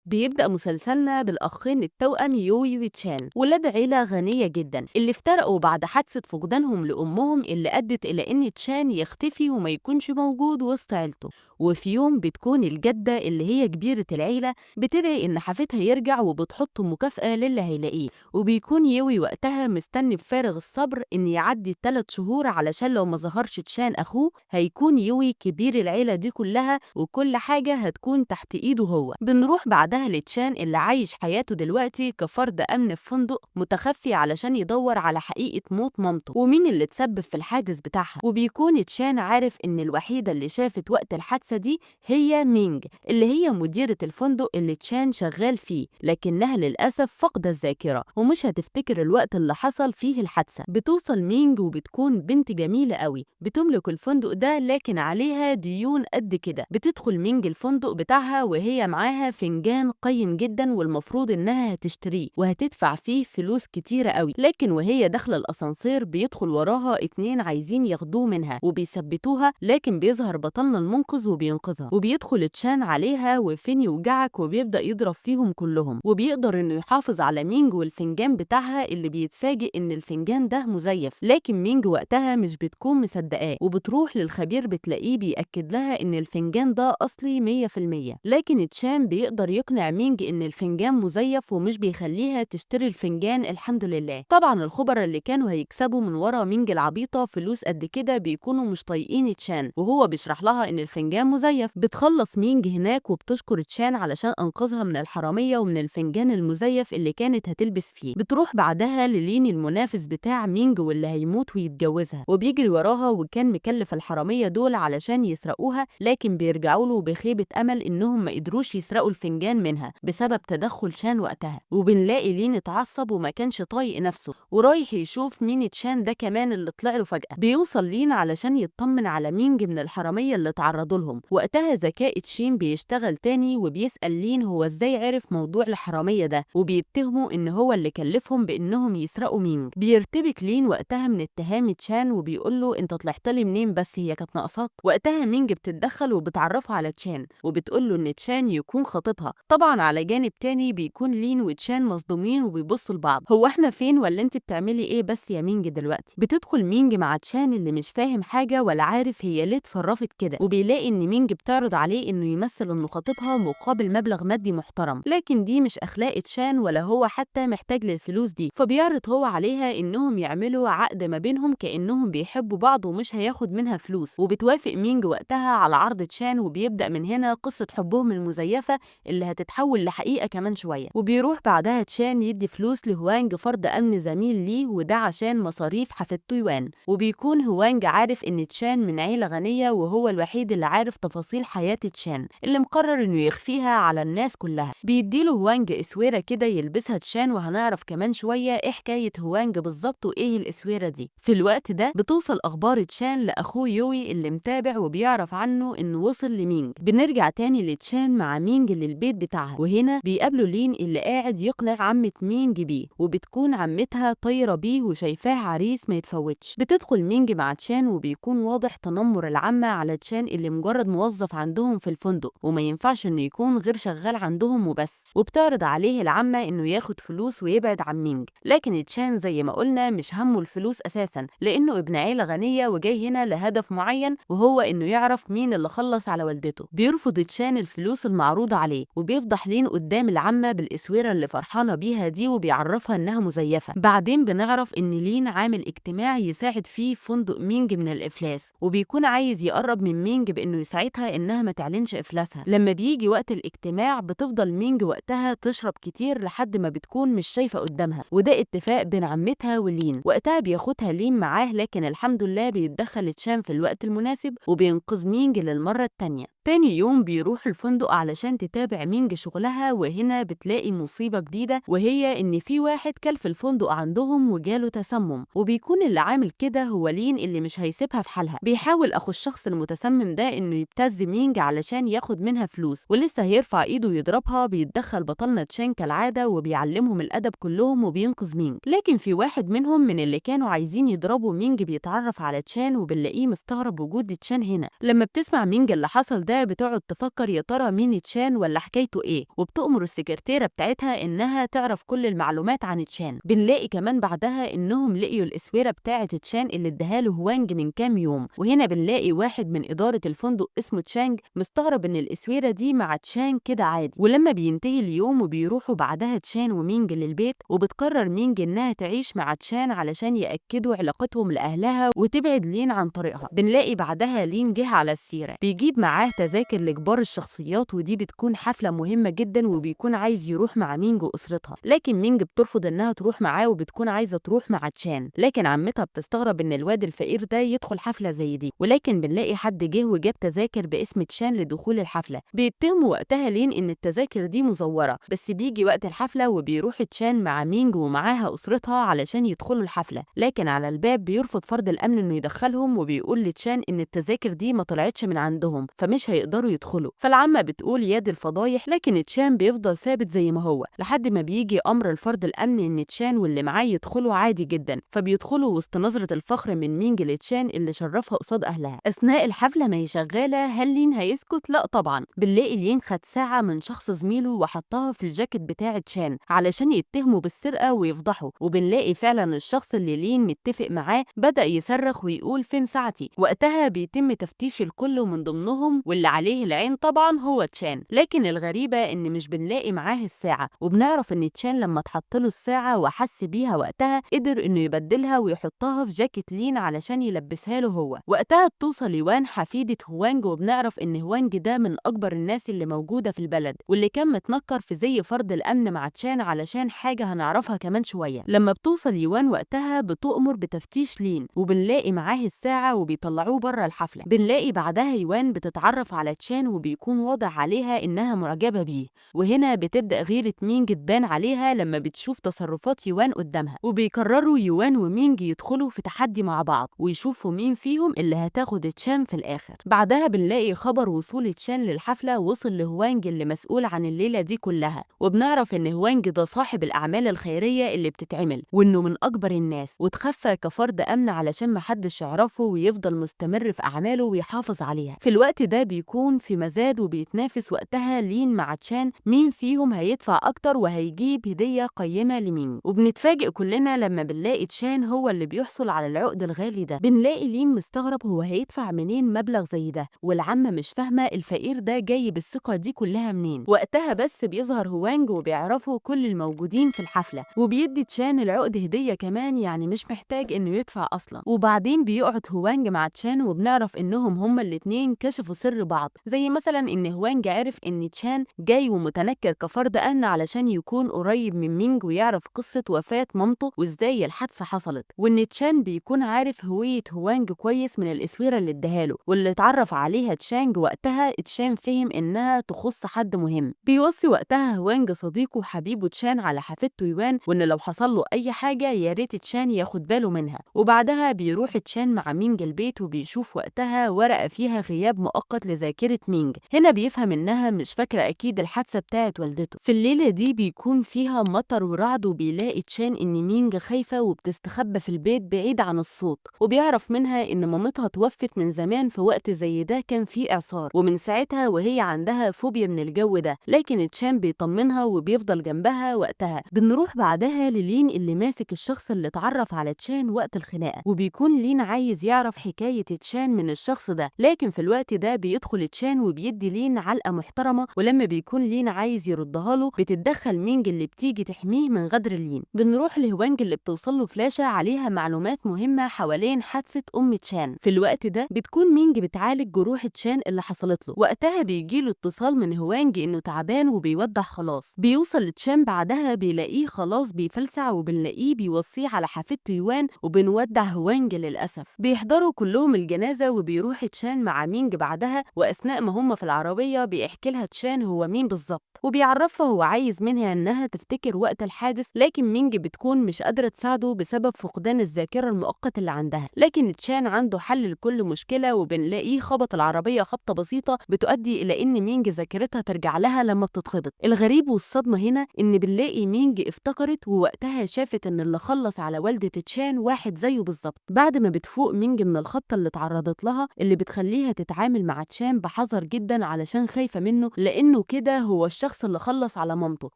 بيبدأ مسلسلنا بالأخين التوأم يوي وتشان، ولاد عيلة غنية جدا اللي افترقوا بعد حادثة فقدانهم لأمهم اللي أدت إلى إن تشان يختفي وما يكونش موجود وسط عيلته. وفي يوم بتكون الجدة اللي هي كبيرة العيلة بتدعي إن حفيدها يرجع وبتحط مكافأة للي هيلاقيه، وبيكون يوي وقتها مستني بفارغ الصبر إن يعدي 3 شهور علشان لو ما ظهرش تشان أخوه هيكون يوي كبير العيلة دي كلها وكل حاجة هتكون تحت إيده هو. بنروح بعدها لتشان اللي عايش حياته دلوقتي كفرد أمن في فندق متخفي علشان يدور على حقيقة موت مامته ومين اللي تسبب في الحادث بتاعها. وبيكون تشان عارف إن الوحيدة اللي شافت وقت الحادثة دي هي مينج اللي هي مديرة الفندق اللي تشان شغال فيه، لكنها للأسف فاقدة الذاكرة ومش هتفتكر الوقت اللي حصل فيه الحادثة. بتوصل مينج وبتكون بنت جميلة قوي بتملك الفندق ده لكن عليها ديون قد كده. بتدخل مينج الفندق بتاعها وهي معاها فنجان قيم جدا والمفروض انها هتشتريه وهتدفع فيه فلوس كتيرة قوي، لكن وهي داخلة الاسانسير بيدخل وراها 2 عايزين ياخدوه منها وبيثبتوها، لكن بيظهر بطلنا المنقذ وبينقذها. وبيدخل تشان عليها وفين يوجعك وبيبدأ يضرب فيهم كلهم، وبيقدر انه يحافظ على مينج والفنجان بتاعها اللي بيتفاجئ ان الفنجان ده مزيف، لكن مينج وقتها مش بتكون مصدقاه وبتروح للخبير بتلاقيه بيأكد لها ان الفنجان ده اصلي 100%، لكن تشان بيقدر يقنع مينج ان الفنجان مزيف ومش بيخليها تشتري الفنجان الحمد لله. طبعا الخبراء اللي كانوا هيكسبوا من ورا مينج العبيطه فلوس قد كده بيكونوا مش طايقين تشان وهو بيشرح لها ان الفنجان مزيف. بتخلص مينج هناك وبتشكر تشان علشان انقذها من الحراميه ومن الفنجان المزيف اللي كانت هتلبس فيه. بتروح بعدها للين المنافس بتاع مينج واللي هيموت ويتجوزها وبيجري وراها، وكان مكلف الحراميه دول علشان يسرقوها لكن بيرجعوا له بخيبه امل انهم ما قدروش يسرقوا الفنجان منها بسبب تدخل شان وقتها. وبنلاقي لين اتعصب وما كانش طايق نفسه ورايح يشوف مين تشان ده كمان اللي طلع له فجأة. بيوصل لين علشان يطمن على مينج من الحرامية اللي تعرضوا لهم. وقتها ذكاء تشين بيشتغل تاني وبيسأل لين هو ازاي عرف موضوع الحرامية ده وبيتهموا ان هو اللي كلفهم بانهم يسرقوا مينج. بيرتبك لين وقتها من اتهام تشان وبيقول له انت طلعت لي منين بس هي كانت ناقصاك. وقتها مينج بتتدخل وبتعرفه على تشان وبتقول له ان تشان يكون خطيبها. طبعا على جانب تاني بيكون لين وتشان مصدومين وبيبصوا لبعض، هو احنا فين ولا انت بتعملي ايه بس يا مينج دلوقتي. بتدخل مينج مع تشان اللي مش فاهم حاجه ولا عارف هي ليه اتصرفت كده، وبيلاقي ان مينج بتعرض عليه انه يمثل انه خطيبها مقابل مبلغ مادي محترم، لكن دي مش اخلاق تشان ولا هو حتى محتاج للفلوس دي. فبيعرض هو عليها انهم يعملوا عقد ما بينهم كانهم بيحبوا بعض ومش هياخد منها فلوس، وبتوافق مينج وقتها على عرض تشان. وبيبدأ من هنا قصة حبهم المزيفة اللي هتتحول لحقيقة كمان شوية. وبيروح بعدها تشان يدي فلوس لهوانج فرد أمن زميل ليه وده عشان مصاريف حفيدته يوان. وبيكون هوانج عارف إن تشان من عيلة غنية وهو الوحيد اللي عارف تفاصيل حياة تشان اللي مقرر إنه يخفيها على الناس كلها. بيديله هوانج إسويرة كده يلبسها تشان وهنعرف كمان شوية إيه حكاية هوانج بالظبط وإيه الإسويرة دي. في الوقت ده بتوصل أخبار تشان لأخوه يوي اللي متابع وبيعرف عنه إنه وصل لمينج. بنرجع تاني لتشان مع مينج للبيت بتاعها وهنا بيقابلوا لين اللي قاعد يقنع عمة مينج بيه، وبتكون عمتها طايرة بيه وشايفاه عريس ما يتفوتش. بتدخل مينج مع تشان وبيكون واضح تنمر العمة على تشان اللي مجرد موظف عندهم في الفندق وما ينفعش إنه يكون غير شغال عندهم وبس. وبتعرض عليه العمة إنه ياخد فلوس ويبعد عن مينج، لكن تشان زي ما قلنا مش همه الفلوس أساسا لأنه ابن عيلة غنية وجاي هنا لهدف معين وهو إنه يعرف مين اللي خلص على والدته. بيرفض تشان الفلوس المعروضة عليه وبيفضح لين قدام العمة بالإسويرة اللي فرحانة بيها دي وبيعرفها إنها مزيفة. بعدين بنعرف إن لين عامل اجتماع يساعد فيه فندق مينج من الإفلاس وبيكون عايز يقرب من مينج بإنه يساعدها إنها ما تعلنش إفلاسها. لما بيجي وقت الاجتماع بتفضل مينج وقتها تشرب كتير لحد ما بتكون مش شايفة قدامها، وده اتفاق بين عمتها ولين. وقتها بياخدها لين معاه لكن الحمد لله بيتدخل تشان في الوقت المناسب وبينقذ مينج للمرة التانية. تاني يوم بيروح الفندق علشان تتابع مينج شغلها وهنا بتلاقي مصيبة جديدة وهي إن في واحد كل في الفندق عندهم وجاله تسمم، وبيكون اللي عامل كده هو لين اللي مش هيسيبها في حالها. بيحاول أخو الشخص المتسمم ده إنه يبتز مينج علشان ياخد منها فلوس، ولسه هيرفع ايده يضربها بيتدخل بطلنا تشان كالعادة وبيعلمهم الأدب كلهم وبينقذ مينج. لكن في واحد منهم من اللي كانوا عايزين يضربوا مينج بيتعرف على تشان وبنلاقيه مستغرب وجود تشان هنا. لما بتسمع مينج اللي حصل ده بتقعد تفكر يا ترى مين تشان ولا حكايته ايه، وبتأمر السكرتيرة بتاعتها انها تعرف كل المعلومات عن تشان. بنلاقي كمان بعدها انهم لقيوا الاسوره بتاعه تشان اللي اداها له هوانج من كام يوم، وهنا بنلاقي واحد من اداره الفندق اسمه تشانج مستغرب ان الاسوره دي مع تشان كده عادي. ولما بينتهي اليوم وبيروحوا بعدها تشان ومينج للبيت، وبتقرر مينج انها تعيش مع تشان علشان ياكدوا علاقتهم لاهلها وتبعد لين عن طريقها. بنلاقي بعدها لين جه على السيره بيجيب معاه تذاكر لكبار الشخصيات، ودي بتكون حفله مهمه جدا وبيكون عايز يروح مع مينج واسرتها، لكن مينج بترفض انها تروح معاه وبتكون عايزه تروح مع تشان. لكن عمتها بتستغرب ان الواد الفقير ده يدخل حفله زي دي، ولكن بنلاقي حد جه وجاب تذاكر باسم تشان لدخول الحفله. بيتهموا وقتها لين ان التذاكر دي مزوره، بس بيجي وقت الحفله وبيروح تشان مع مينج ومعاها اسرتها علشان يدخلوا الحفله، لكن على الباب بيرفض فرد الامن انه يدخلهم وبيقول لتشان ان التذاكر دي ما طلعتش من عندهم فمش هيقدروا يدخلوا. فالعمه بتقول يا دي الفضايح، لكن تشان بيفضل ثابت زي ما هو لحد ما بيجي امر الفرد الامن ان تشان واللي معاه يدخلوا عادي جدا. فبيدخلوا وسط نظره الفخر من مينج لتشان اللي شرفها قصاد اهلها. اثناء الحفله ما هي شغاله، هل لين هيسكت؟ لا طبعا. بنلاقي لين خد ساعه من شخص زميله وحطها في الجاكيت بتاع تشان علشان يتهموا بالسرقه ويفضحوا، وبنلاقي فعلا الشخص اللي لين متفق معاه بدا يصرخ ويقول فين ساعتي. وقتها بيتم تفتيش الكل ومن ضمنهم واللي عليه العين طبعا هو تشان. لكن الغريبه ان مش بنلاقي معاه الساعه، وبنعرف ان تشان لما اتحط له الساعه وحس بيها وقتها قدر انه يبدلها ويحطها في جاكيت لين علشان يلبسها له هو. وقتها بتوصل يوان حفيده هوانج، وبنعرف ان هوانج ده من اكبر الناس اللي موجوده في البلد واللي كان متنكر في زي فرد الامن مع تشان علشان حاجه هنعرفها كمان شويه. لما بتوصل يوان وقتها بتؤمر بتفتيش لين وبنلاقي معاه الساعه وبيطلعوه بره الحفله. بنلاقي بعدها يوان بتتعرف على تشان وبيكون واضح عليها انها معجبه بيه، وهنا بتبدأ غيرة مينج تبان عليها لما بتشوف تصرفات يوان قدامها. وبيقرروا يوان ومينج يدخلوا في تحدي مع بعض ويشوفوا مين فيهم اللي هتاخد تشان في الآخر. بعدها بنلاقي خبر وصول تشان للحفلة وصل لهوانج اللي مسؤول عن الليلة دي كلها، وبنعرف ان هوانج ده صاحب الأعمال الخيرية اللي بتتعمل وانه من أكبر الناس، وتخفى كفرد أمن علشان محدش يعرفه ويفضل مستمر في أعماله ويحافظ عليها. في الوقت ده بيكون في مزاد وبيتنافس وقتها لين مع تشان مين فيهم هيدفع اكتر وهيجيب هديه قيمه لمين. وبنتفاجئ كلنا لما بنلاقي تشان هو اللي بيحصل على العقد الغالي ده. بنلاقي لين مستغرب هو هيدفع منين مبلغ زي ده، والعمه مش فاهمه الفقير ده جاي بالثقه دي كلها منين. وقتها بس بيظهر هوانج وبيعرفوا كل الموجودين في الحفله، وبيدي تشان العقد هديه كمان، يعني مش محتاج انه يدفع اصلا. وبعدين بيقعد هوانج مع تشان وبنعرف انهم هما الاتنين كشفوا سر بعض، زي مثلا ان هوانج عرف ان تشان جاي ومتنكر كفرد امن علشان يكون قريب من مينج ويعرف قصه وفاه مامته وازاي الحادثه حصلت، وان تشان بيكون عارف هويه هوانج كويس من الاسوره اللي اداها واللي اتعرف عليها تشانج. وقتها تشان فهم انها تخص حد مهم. بيوصي وقتها هوانج صديقه وحبيبه تشان على حفيدته يوان وان لو حصل له اي حاجه يا ريت تشان ياخد باله منها. وبعدها بيروح تشان مع مينج البيت وبيشوف وقتها ورقه فيها غياب مؤقت لذاكره مينج. هنا بيفهم انها مش فاكره اكيد الحادثه بتاعت والدته. في الليله دي بيكون فيها مطر ورعد، وبيلاقي تشان ان مينج خايفه وبتستخبى في البيت بعيد عن الصوت، وبيعرف منها ان مامتها توفت من زمان في وقت زي ده كان فيه اعصار، ومن ساعتها وهي عندها فوبيا من الجو ده. لكن تشان بيطمنها وبيفضل جنبها. وقتها بنروح بعدها للين اللي ماسك الشخص اللي اتعرف على تشان وقت الخناقه، وبيكون لين عايز يعرف حكايه تشان من الشخص ده. لكن في الوقت ده بيدخل تشان وبيدي لين علقه محترمه، ولما بيكون لين عايز يردها له بتتدخل مينج اللي بتيجي تحميه من غدر لين. بنروح لهوانج اللي بتوصل له فلاشه عليها معلومات مهمه حوالين حادثه تشان. في الوقت ده بتكون مينج بتعالج جروح تشان اللي حصلت له. وقتها بيجي له اتصال من هوانج انه تعبان وبيودع خلاص. بيوصل لتشان بعدها بيلاقيه خلاص بيفلسع، وبنلاقيه بيوصيه على حفيدته يوان، وبنودع هوانج للاسف. بيحضروا كلهم الجنازه وبيروح تشان مع مينج بعدها، واثناء ما هم في العربيه بيحكي لها تشان هو مين بالظبط، وبيعرفها هو عايز منها انها تفتكر وقت الحادث. لكن مينج بتكون مش قادره تساعده بسبب فقدان الذاكره المؤقت اللي عندها. لكن تشان عنده حل لكل مشكله، وبنلاقيه خبط بتخبط العربية خبطة بسيطة بتؤدي إلى إن مينج ذاكرتها ترجع لها لما بتتخبط. الغريب والصدمة هنا إن بنلاقي مينج افتكرت ووقتها شافت إن اللي خلص على والدة تشان واحد زيه بالظبط. بعد ما بتفوق مينج من الخبطة اللي اتعرضت لها اللي بتخليها تتعامل مع تشان بحذر جدا علشان خايفة منه، لأنه كده هو الشخص اللي خلص على مامته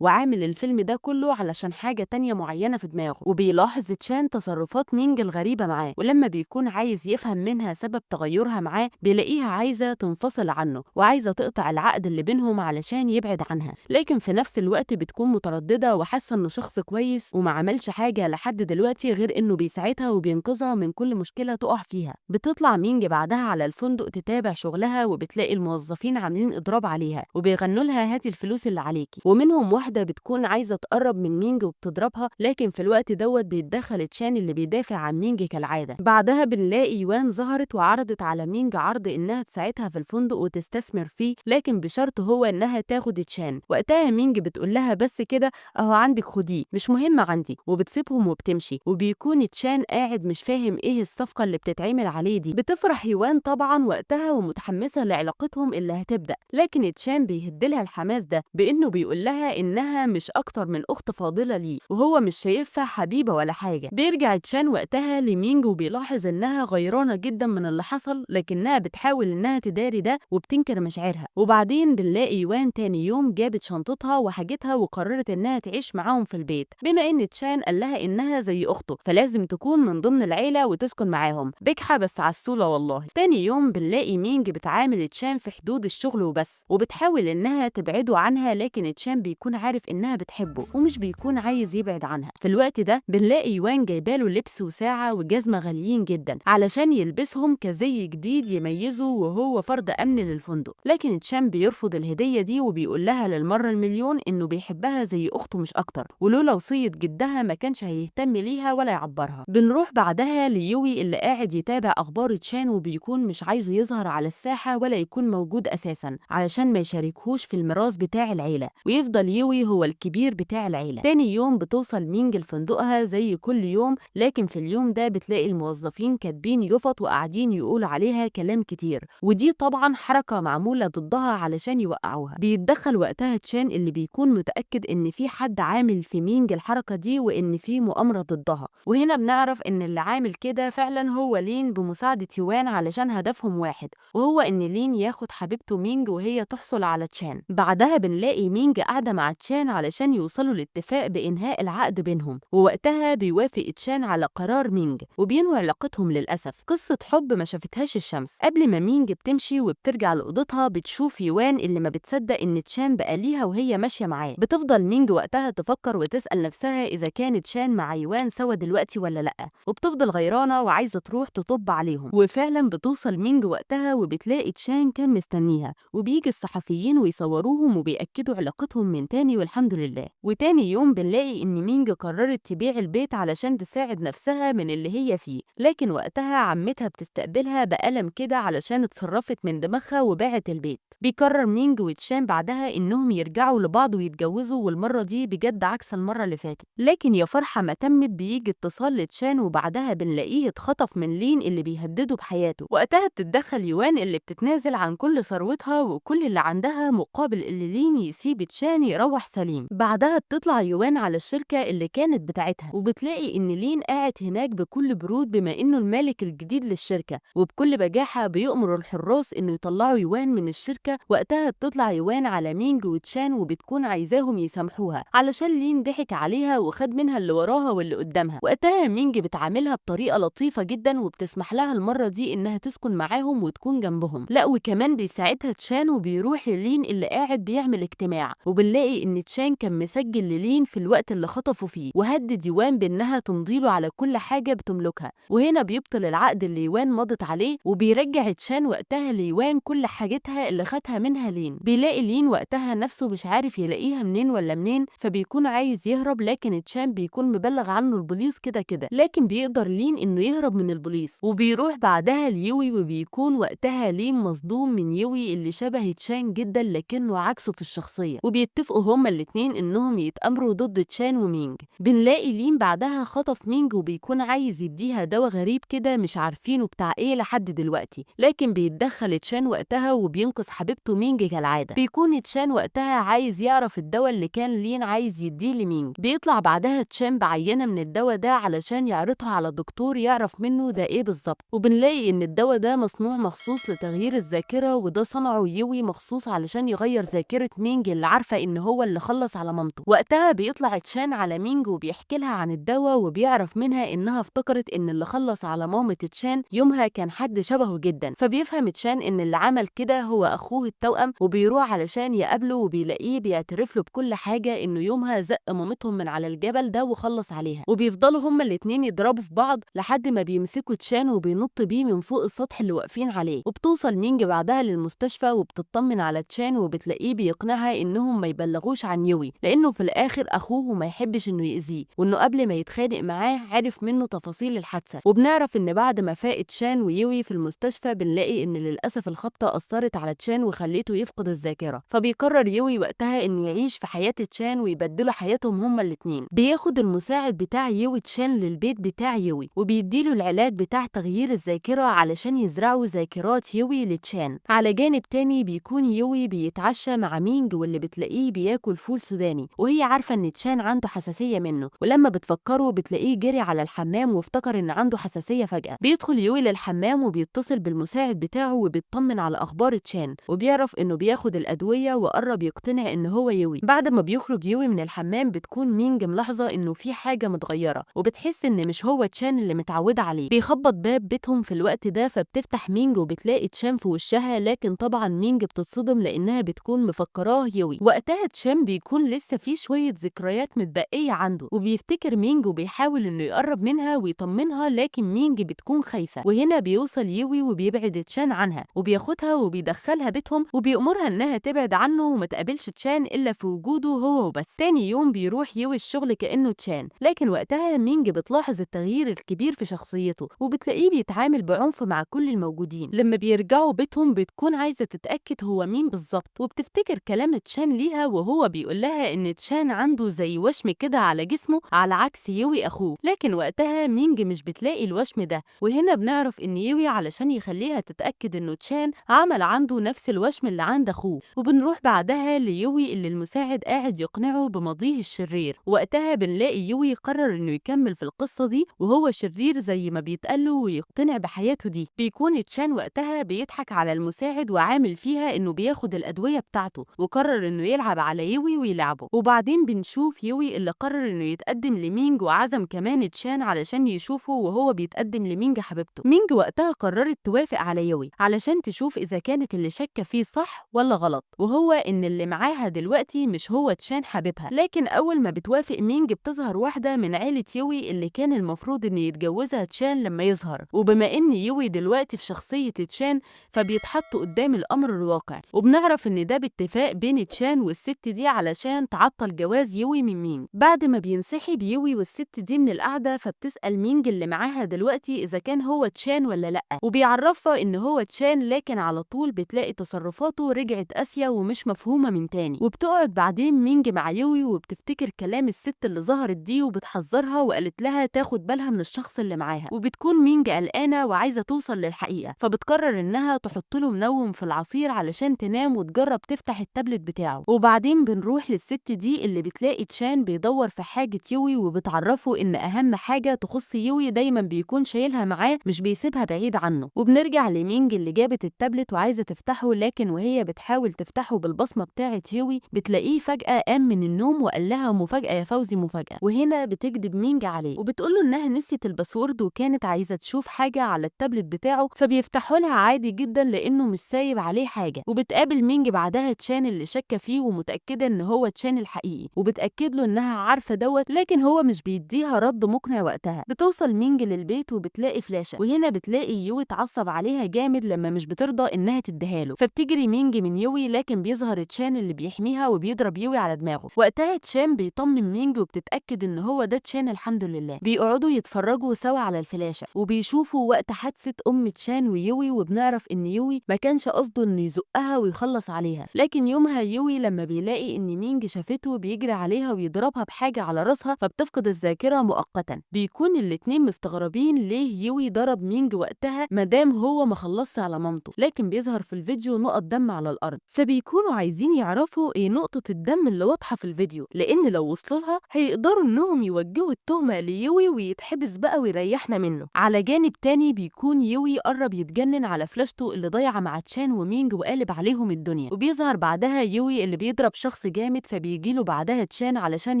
وعامل الفيلم ده كله علشان حاجة تانية معينة في دماغه. وبيلاحظ تشان تصرفات مينج الغريبة معاه، ولما بيكون عايز يفهم منها سبب تغيرها معاه بيلاقيها عايزة تنفصل عنه وعايزة تقطع العقد اللي بينهم علشان يبعد عنها، لكن في نفس الوقت بتكون مترددة وحاسة انه شخص كويس وما عملش حاجة لحد دلوقتي غير انه بيساعدها وبينقذها من كل مشكلة تقع فيها. بتطلع مينج بعدها على الفندق تتابع شغلها وبتلاقي الموظفين عاملين اضراب عليها وبيغنوا لها هاتي الفلوس اللي عليكي، ومنهم واحدة بتكون عايزة تقرب من مينج وبتضربها، لكن في الوقت دوت بيتدخل تشان اللي بيدافع عن مينج كالعادة. بعدها بنلاقي يوان ظهرت وعرضت على مينج عرض انها تساعدها في الفندق وتستثمر فيه، لكن بشرط هو انها تاخد تشان. وقتها مينج بتقول لها بس كده اهو عندك خديه مش مهم عندي، وبتسيبهم وبتمشي. وبيكون تشان قاعد مش فاهم ايه الصفقة اللي بتتعمل عليه دي. بتفرح يوان طبعا وقتها ومتحمسة لعلاقتهم اللي هتبدأ، لكن تشان بيهدلها الحماس ده بانه بيقول لها انها مش اكتر من اخت فاضلة ليه وهو مش شايفها حبيبة ولا حاجة. بيرجع تشان وقتها لمينج وبيلاحظ انها غيرانة جدا من اللي حصل، لكنها بتحاول انها تداري ده وبتنكر مشاعرها. وبعدين بنلاقي يوان تاني يوم جابت شنطتها وحاجتها وقررت انها تعيش معاهم في البيت، بما ان تشان قال لها انها زي اخته فلازم تكون من ضمن العيلة وتسكن معاهم. بجحة بس عسولة والله. تاني يوم بنلاقي مينج بتعامل تشان في حدود الشغل وبس، وبتحاول انها تبعده عنها، لكن تشان بيكون عارف انها بتحبه ومش بيكون عايز يبعد عنها. في الوقت ده بنلاقي يوان جايباله لبس وساعة وجزمة غاليين جدا علشان يلبسهم كزي جديد يميزه وهو فرد امن للفندق، لكن تشان بيرفض الهدية دي وبيقول لها للمرة المليون انه بيحبها زي اخته مش اكتر، ولولا وصية جدها ما كانش هيهتم ليها ولا يعبرها. بنروح بعدها ليوي اللي قاعد يتابع اخبار تشان وبيكون مش عايز يظهر على الساحة ولا يكون موجود اساسا علشان ما يشاركهوش في الميراث بتاع العيلة، ويفضل يوي هو الكبير بتاع العيلة. تاني يوم بتوصل مينج لفندقها زي كل يوم، لكن في اليوم ده بتلاقي الموظفين كاتبين يفط وقاعدين يقولوا عليها كلام كتير، ودي طبعا حركة معمولة ضدها علشان يوقعوها. بيتدخل وقتها تشان اللي بيكون متأكد ان في حد عامل في مينج الحركة دي وان في مؤامرة ضدها، وهنا بنعرف ان اللي عامل كده فعلا هو لين بمساعدة يوان علشان هدفهم واحد، وهو ان لين ياخد حبيبته مينج وهي تحصل على تشان. بعدها بنلاقي مينج قاعدة مع تشان علشان يوصلوا لاتفاق بإنهاء العقد بينهم، ووقتها بيوافق تشان على قرار مينج وبينهوا علاقتهم. للأسف قصة حب ما شافتهاش الشمس. قبل ما مينج بتمشي وبترجع لأوضتها بتشوف يوان اللي ما بتصدق إن تشان بقى ليها وهي ماشية معاه. بتفضل مينج وقتها تفكر وتسأل نفسها إذا كانت تشان مع يوان سوا دلوقتي ولا لأ، وبتفضل غيرانة وعايزة تروح تطب عليهم. وفعلا بتوصل مينج وقتها وبتلاقي تشان كان مستنيها، وبيجي الصحفيين ويصوروهم وبيأكدوا علاقتهم من تاني والحمد لله. وتاني يوم بنلاقي إن مينج قررت تبيع البيت علشان تساعد نفسها من اللي هي فيه، لكن وقتها عمتها بتستقبلها بألم كده علشان اتصرفت من دماغها وباعت البيت. بيقرر مينج وتشان بعدها إنهم يرجعوا لبعض ويتجوزوا، والمرة دي بجد عكس المرة اللي فاتت. لكن يا فرحة ما تمت بيجي اتصال لتشان وبعدها بنلاقيه اتخطف من لين اللي بيهدده بحياته. وقتها بتتدخل يوان اللي بتتنازل عن كل ثروتها وكل اللي عندها مقابل اللي لين يسيب تشان يروح سليم. بعدها بتطلع يوان على الشركة اللي كانت بتاعتها وبتلاقي إن لين قاعد هناك بكل برود بما إنه المالك الجديد للشركة، وبكل بجاحة بيأمر الحراس إنه يطلعوا يوان من الشركة. وقتها بتطلع يوان على مينج وتشان وبتكون عايزاهم يسامحوها علشان لين ضحك عليها وخد منها اللي وراها واللي قدامها. وقتها مينج بتعاملها بطريقة لطيفة جدا وبتسمح لها المرة دي إنها تسكن معاهم وتكون جنبهم، لا وكمان بيساعدها تشان وبيروح للين اللي قاعد بيعمل اجتماع. وبنلاقي إن تشان كان مسجل للين في الوقت اللي خطفوا فيه وهدد يوان بإنها تمضيله على كل حاجة بتملكها، وهنا بيبطل العقد اللي يوان مضت عليه وبيرجع تشان وقتها ليوان كل حاجتها اللي خدها منها لين. بيلاقي لين وقتها نفسه مش عارف يلاقيها منين ولا منين، فبيكون عايز يهرب، لكن تشان بيكون مبلغ عنه البوليس كده كده، لكن بيقدر لين انه يهرب من البوليس. وبيروح بعدها ليوي وبيكون وقتها لين مصدوم من يوي اللي شبه تشان جدا لكنه عكسه في الشخصية، وبيتفقوا هما الاتنين انهم يتأمروا ضد تشان ومينج. بنلاقي لين بعدها خطف مينج وبيكون عايز يديها دواء غريب كده مش عارفينه بتاع ايه لحد دلوقتي، لكن لكن بيتدخل تشان وقتها وبينقذ حبيبته مينج كالعادة. بيكون تشان وقتها عايز يعرف الدواء اللي كان لين عايز يديه لمينج. بيطلع بعدها تشان بعينة من الدواء ده علشان يعرضها على الدكتور يعرف منه ده ايه بالظبط، وبنلاقي ان الدواء ده مصنوع مخصوص لتغيير الذاكرة، وده صنعه يوي مخصوص علشان يغير ذاكرة مينج اللي عارفة ان هو اللي خلص على مامته. وقتها بيطلع تشان على مينج وبيحكي لها عن الدواء، وبيعرف منها انها افتكرت ان اللي خلص على مامة تشان يومها كان حد شبهه جدا. فبيفهم تشان ان اللي عمل كده هو اخوه التوأم، وبيروح علشان يقابله وبيلاقيه بيعترف له بكل حاجة انه يومها زق مامتهم من على الجبل ده وخلص عليها. وبيفضلوا هما الاتنين يضربوا في بعض لحد ما بيمسكوا تشان وبينط بيه من فوق السطح اللي واقفين عليه. وبتوصل مينج بعدها للمستشفى وبتطمن على تشان، وبتلاقيه بيقنعها انهم ما يبلغوش عن يوي لانه في الاخر اخوه وما يحبش انه يأذيه، وانه قبل ما يتخانق معاه عرف منه تفاصيل الحادثه. وبنعرف ان بعد ما فاق تشان ويوي في المستشفى بنلاقي ان للاسف الخبطه اثرت على تشان وخليته يفقد الذاكره. فبيقرر يوي وقتها انه يعيش في حياه تشان ويبدلوا حياتهم هما الاتنين. بياخد المساعد بتاع يوي تشان للبيت بتاع يوي وبيديله العلاج بتاع تغيير الذاكره علشان يزرعوا ذاكرات يوي لتشان. على جانب تاني بيكون يوي بيتعشى مع مينج واللي بتلاقيه بياكل فول سوداني، وهي عارفه ان تشان عنده حساسيه منه، ولما بتفكره بتلاقيه جري على الحمام وافتكر ان عنده حساسيه فجاه. بيدخل يوي للحمام وبيتصل بالمساعد بتاعه وبيطمن على اخبار تشان، وبيعرف انه بياخد الادويه وقرب يقتنع ان هو يوي. بعد ما بيخرج يوي من الحمام بتكون مينج ملاحظه انه في حاجه متغيره، وبتحس ان مش هو تشان اللي متعوده عليه. بيخبط باب بيتهم في الوقت ده، فبتفتح مينج وبتلاقي تشان في وشها، لكن طبعا مينج بتتصدم لانها بتكون مفكراه يوي. وقتها تشان بيكون لسه في شويه ذكريات متبقيه عنده، وبيفتكر مينج وبيحاول انه يقرب منها ويطمنها، لكن مينج بتكون خايفه. وهنا بيوصل يوي وبيبعد تشان عنها وبياخدها وبيدخلها بيتهم وبيأمرها انها تبعد عنه وما تقابلش تشان الا في وجوده هو وبس. تاني يوم بيروح يوي الشغل كأنه تشان، لكن وقتها مينج بتلاحظ التغيير الكبير في شخصيته وبتلاقيه بيتعامل بعنف مع كل الموجودين. لما بيرجعوا بيتهم بتكون عايزه تتأكد هو مين بالظبط، وبتفتكر كلام تشان ليها وهو بيقول لها ان تشان عنده زي وشم كده على جسمه على عكس يوي اخوه. لكن وقتها مينج مش بتلاقي الوشم ده، وهنا بنعرف ان يوي علشان يخليها تتأكد انه تشان عمل عنده نفس الوشم اللي عند اخوه. وبنروح بعدها ليوي اللي المساعد قاعد يقنعه بماضيه الشرير. وقتها بنلاقي يوي قرر انه يكمل في القصه دي وهو شرير زي ما بيتقاله ويقتنع بحياته دي. بيكون تشان وقتها بيضحك على المساعد وعامل فيها انه بياخد الادويه بتاعته، وقرر انه يلعب على يوي ويلعبه. وبعدين بنشوف يوي اللي قرر انه يتقدم لمينج وعزم كمان تشان علشان يشوفه وهو بيتقدم لمينج حبيبته. مينج وقتها قررت توافق على يوي علشان تشوف اذا كانت اللي شاكه فيه صح ولا غلط، وهو ان اللي معاها دلوقتي مش هو تشان حبيبها. لكن اول ما بتوافق مينج بتظهر واحده من عيله يوي اللي كان المفروض ان يتجوزها تشان لما يظهر، وبما ان يوي دلوقتي في شخصيه تشان فبيتحط قدام الامر الواقع. وبنعرف ان ده باتفاق بين تشان والست دي علشان تعطل جواز يوي من مينج. بعد ما بينسحب يوي والست دي من القعده فبتسال مينج اللي معاها دلوقتي اذا كان هو تشان ولا لا، وبيعرفها ان هو تشان، لكن على طول بتلاقي تصرفاته رجعت قاسيه ومش مفهومه من تاني. وبتقعد بعدين مينج مع يوي وبتفتكر كلام الست اللي ظهرت دي وبتحذرها وقالت لها تاخد بالها من الشخص اللي معاها. وبتكون مينج قلقانه وعايزه توصل للحقيقه، فبتقرر انها تحط له منوم في العصير علشان تنام وتجرب تفتح التابلت بتاعه. وبعدين بنروح للست دي اللي بتلاقي تشان بيدور في حاجه يوي وبتعرفه ان اهم حاجه تخص يوي دايما بيكون شايلها معاه مش بيسيبها بعيد عنه. وبنرجع لمينج اللي جابت التابلت وعايزه تفتحه، لكن وهي بتحاول تفتحه بالبصمه بتاعه يوي بتلاقيه فجاه قام من النوم وقال لها مفاجاه يا فوزي مفاجاه. وهنا بتكذب مينج عليه وبتقول له انها نسيت الباسورد وكانت عايزه تشوف حاجه على التابلت بتاعه، فبيفتحوا لها عادي جدا لانه مش سايب عليه حاجه. وبتقابل مينج بعدها تشان اللي شاكه فيه ومتاكده ان هو تشان الحقيقي، وبتاكد له انها عارفه دوت، لكن هو مش بيديها رد مقنع. وقتها بتوصل مينج للبيت وبتلاقي فلاشه، وهنا بتلاقي يوي اتعصب عليها جامد لما مش بترضى انها تديها له، فبتجري مينج من يوي، لكن بيظهر تشان اللي بيحميها وبيضرب يوي على دماغه. وقتها تشان بيطمن مينج وبتتاكد ان هو ده تشان الحمد لله. بيقعدوا يتفرجوا سوا على الفلاشه وبيشوفوا وقت حادثه تشان ويوي، وبنعرف ان يوي ما كانش قصده انه يزقها ويخلص عليها، لكن يومها يوي لما بيلاقي ان مينج شافته بيجري عليها ويضربها بحاجه على راسها فبتفقد الذاكره مؤقتا. بيكون الاتنين مستغربين ليه يوي ضرب مينج وقتها مادام هو ما خلصش على مامته، لكن بيظهر في الفيديو نقط دم على الأرض، فبيكونوا عايزين يعرفوا إيه نقطة الدم اللي واضحة في الفيديو، لأن لو وصلوا لها هيقدروا إنهم يوجهوا التهمة ليوي ويتحبس بقى ويريحنا منه. على جانب تاني بيكون يوي قرب يتجنن على فلاشته اللي ضايعة مع تشان ومينج وقالب عليهم الدنيا، وبيظهر بعدها يوي اللي بيضرب شخص جامد، فبيجيله بعدها تشان علشان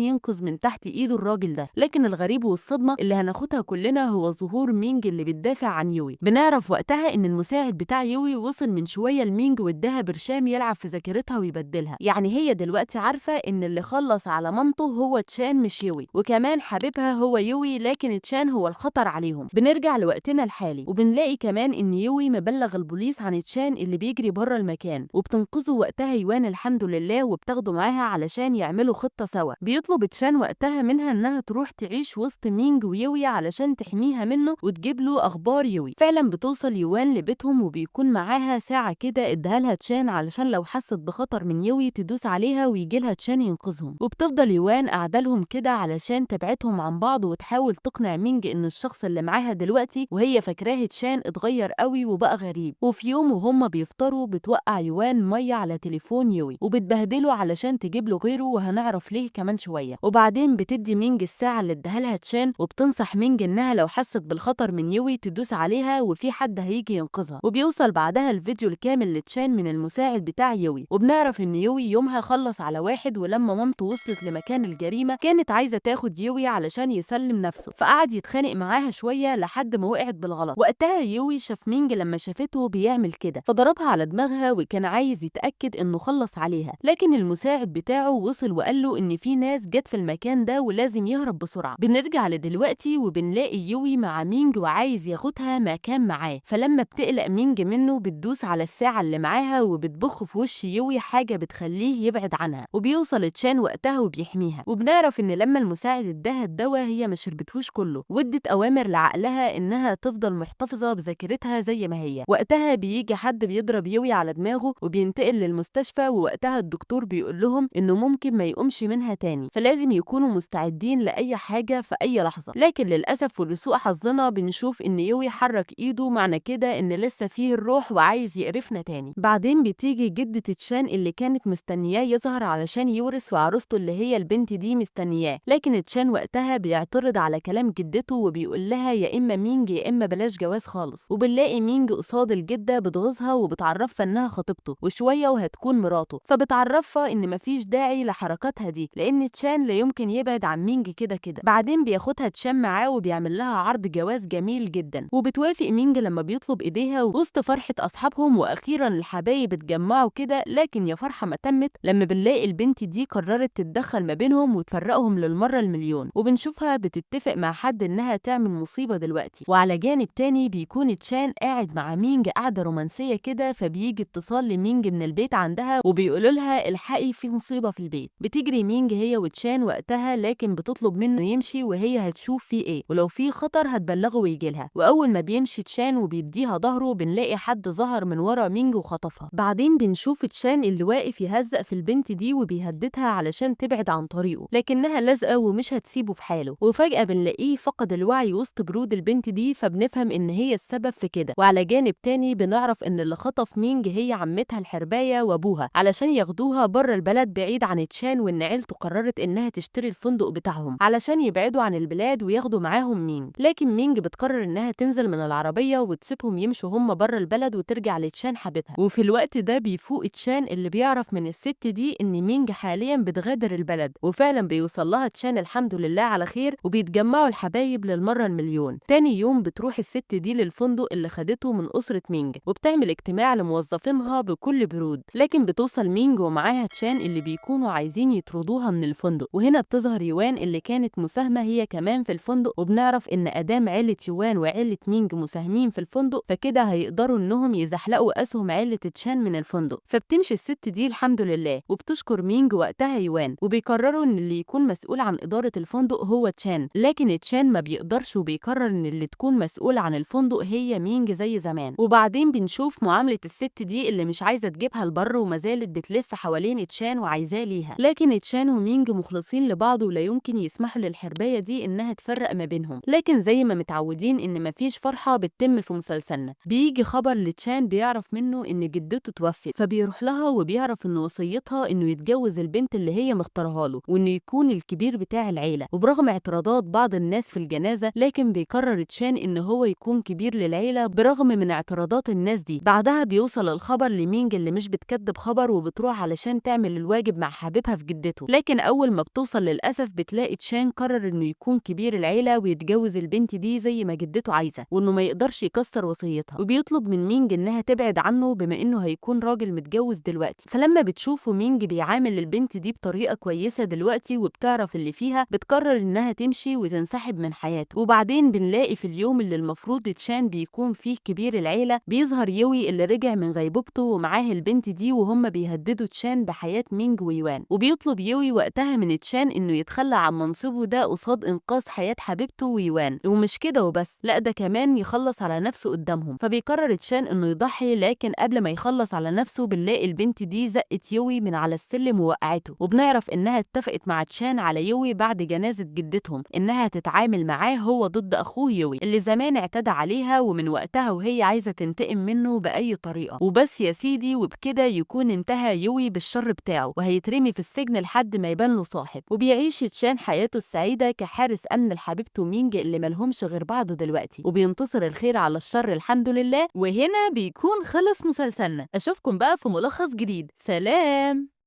ينقذ من تحت إيده الراجل ده. لكن الغريب والصدمة اللي هناخدها كلنا هو ظهور مينج اللي بتدافع عن يوي. بنعرف وقتها إن المساعد بتاع يوي وصل من شوية لمينج واداها برشام يلعب في ذاكرتها ويبدلها، يعني هي دلوقتي عارفة إن اللي خلص على مامته هو تشان مش يوي، وكمان حبيبها هو يوي، لكن تشان هو الخطر عليهم. بنرجع لوقتنا الحالي وبنلاقي كمان إن يوي مبلغ البوليس عن تشان اللي بيجري بره المكان، وبتنقذه وقتها يوان الحمد لله، وبتاخده معاها علشان يعملوا خطة سوا. بيطلب تشان وقتها منها إنها تروح تعيش وسط مينج ويوي علشان تحميها منه وتجيب له أخبار يوي. فعلا بتوصل يوان لبيتهم وبيكون معاها ساعة كده اداها لها تشان علشان لو حست بخطر من يوي تدوس عليها ويجي لها تشان ينقذهم. وبتفضل يوان قاعدة لهم كده علشان تبعدهم عن بعض وتحاول تقنع مينج إن الشخص اللي معاها دلوقتي وهي فاكراه تشان اتغير قوي وبقى غريب. وفي يوم وهم بيفطروا بتوقع يوان مية على تليفون يوي وبتبهدله علشان تجيب له غيره، وهنعرف ليه كمان شوية. وبعدين بتدي مينج الساعة اللي اداها لها تشان، وبتنصح مينج إنها لو حست بالخطر من يوي تدوس عليها وفي حد هيجي ينقذها. وبيوصل بعدها الفيديو الكامل لتشان من المساعد بتاع يوي، وبنعرف إن يوي يومها خلص على واحد، ولما مامته وصلت لمكان الجريمة كانت عايزة تاخد يوي علشان يسلم نفسه، فقعد يتخانق معاها شوية لحد ما وقعت بالغلط. وقتها يوي شاف مينج لما شافته بيعمل كده فضربها على دماغها، وكان عايز يتأكد إنه خلص عليها، لكن المساعد بتاعه وصل وقال له إن في ناس جت في المكان ده ولازم يهرب بسرعة. بنرجع لدلوقتي وبنلاقي يوي مع مينج وعايز ياخدها مكان معاه، فلما بتقلق مينج منه بتدوس على الساعة اللي معاها وبتبخ في وش يوي حاجة بتخليه يبعد عنها، وبيوصل تشان وقتها وبيحميها. وبنعرف إن لما المساعد اداها الدواء هي ما شربتهوش كله، وادت أوامر لعقلها إنها تفضل محتفظة بذاكرتها زي ما هي. وقتها بيجي حد بيضرب يوي على دماغه وبينتقل للمستشفى، ووقتها الدكتور بيقول لهم إنه ممكن ما يقومش منها تاني، فلازم يكونوا مستعدين لأي حاجة في أي لحظة. لكن للأسف ولسوء حظنا بنشوف إن يوي حرك إيده، معنى كده إن لسه فيه الروح وعايز يقرفنا تاني. بعدين بتيجي جدة تشان اللي كانت مستنياه يظهر علشان يورث، وعروسته اللي هي البنت دي مستنياه، لكن تشان وقتها بيعترض على كلام جدته وبيقول لها يا إما مينج يا إما بلاش جواز خالص. وبنلاقي مينج قصاد الجدة بتغيظها وبتعرفها إنها خطيبته وشوية وهتكون مراته، فبتعرفها إن مفيش داعي لحركاتها دي لأن تشان لا يمكن يبعد عن مينج كده كده. بعدين بياخدها تشان معاه وبيعمل لها عرض جواز جميل جدا، وبتوافق مينج لما بيطلب إيديها وسط فرحة أصحابهم. وأخيرا الحبايب اتجمعوا كده، لكن يا فرحة ما تمت لما بنلاقي البنت دي قررت تتدخل ما بينهم وتفرقهم للمرة المليون، وبنشوفها بتتفق مع حد إنها تعمل مصيبة دلوقتي. وعلى جانب تاني بيكون تشان قاعد مع مينج قاعدة رومانسية كده، فبيجي اتصال لمينج من البيت عندها وبيقولوا لها الحقي في مصيبة في البيت. بتجري مينج هي وتشان وقتها، لكن بتطلب منه يمشي وهي هتشوف فيه ايه، ولو في خطر هتبلغه ويجي لها. واول ما بيمشي تشان وبيديها ظهره بنلاقي حد ظهر من ورا مينج وخطفها. بعدين بنشوف تشان اللي واقف يهزق في البنت دي وبيهددها علشان تبعد عن طريقه، لكنها لازقه ومش هتسيبه في حاله. وفجأة بنلاقيه فقد الوعي وسط برود البنت دي، فبنفهم ان هي السبب في كده. وعلى جانب تاني بنعرف ان اللي خطف مينج هي عمتها الحرباية وابوها علشان ياخدوها بره البلد بعيد عن تشان، وان عيلته قررت انها تشتري الفندق بتاعهم علشان يبعدوا عن البلاد وياخدوا معاهم مينج. لكن مينج بتقرر انها تنزل من العربية وتسيبهم يمشوا هم بره البلد وترجع لتشان حبيبها. وفي الوقت ده بيفوق تشان اللي بيعرف من الست دي ان مينج حاليا بتغادر البلد، وفعلا بيوصل لها تشان الحمد لله على خير، وبيتجمعوا الحبايب للمرة المليون. تاني يوم بتروح الست دي للفندق اللي خدته من أسرة مينج وبتعمل اجتماع لموظفينها بكل برود، لكن بتوصل مينج ومعاها تشان اللي بيكونوا عايزين يطردوها من الفندق. وهنا بتظهر يوان اللي كانت مساهمة هي كمان في الفندق، وبنعرف ان ادام عيلة يوان وعيلة مينج مساهمين في الفندق فكده هيقدروا انهم يزحلقوا اسهم عيلة تشان من الفندق. فبتمشي الست دي الحمد لله وبتشكر مينج وقتها يوان، وبيقرروا ان اللي يكون مسؤول عن إدارة الفندق هو تشان، لكن تشان ما بيقدرش وبيقرر ان اللي تكون مسؤول عن الفندق هي مينج زي زمان. وبعدين بنشوف معاملة الست دي اللي مش عايزة تجيبها البر وما زالت بتلف حوالين تشان وعايزاه ليها، لكن تشان ومينج مخلصين لبعض ولا يمكن يسمحوا للحرباية دي انها تفرق ما بينهم. لكن زي ما متعودين ان مفيش فرحة بتتم في مسلسل مسلسلنا. بيجي خبر لتشان بيعرف منه إن جدته توفت، فبيروح لها وبيعرف إن وصيتها إنه يتجوز البنت اللي هي مختارها له وإنه يكون الكبير بتاع العيلة. وبرغم اعتراضات بعض الناس في الجنازة، لكن بيقرر تشان إن هو يكون كبير للعيلة برغم من اعتراضات الناس دي. بعدها بيوصل الخبر لمينج اللي مش بتكدب خبر وبتروح علشان تعمل الواجب مع حبيبها في جدته. لكن أول ما بتوصل للأسف بتلاقي تشان قرر إنه يكون كبير العيلة ويتجوز البنت دي زي ما جدته عايزة، وإنه ما يقدرش يكسر وصيتها. وبيطلب من مينج إنها تبعد عنه بما إنه هيكون راجل متجوز دلوقتي. فلما بتشوفه مينج بيعامل البنت دي بطريقة كويسة دلوقتي وبتعرف اللي فيها، بتقرر إنها تمشي وتنسحب من حياته. وبعدين بنلاقي في اليوم اللي المفروض تشان بيكون فيه كبير العيلة بيظهر يوي اللي رجع من غيبوبته ومعاه البنت دي، وهم بيهددوا تشان بحياة مينج ويوان. وبيطلب يوي وقتها من تشان إنه يتخلى عن منصبه ده قصاد إنقاذ حياة حبيبته ويوان. ومش كده وبس، لا ده كمان يخلص على نفسه قدامهم. فبيقرر تشان إنه يضحي، لكن قبل ما يخلص على نفسه بنلاقي البنت دي زقت يوي من على السلم ووقعته. وبنعرف إنها اتفقت مع تشان على يوي بعد جنازة جدتهم إنها تتعامل معاه هو ضد أخوه يوي اللي زمان اعتدى عليها، ومن وقتها وهي عايزة تنتقم منه بأي طريقة. وبس يا سيدي، وبكده يكون انتهى يوي بالشر بتاعه وهيترمي في السجن لحد ما يبان له صاحب. وبيعيش تشان حياته السعيدة كحارس أمن لحبيبته مينج اللي ملهمش غير بعض دلوقتي، وبينتصر الخير على الشر الحمد لله. وهنا بيكون خلص مسلسلنا. أشوفكم بقى في ملخص جديد. سلام.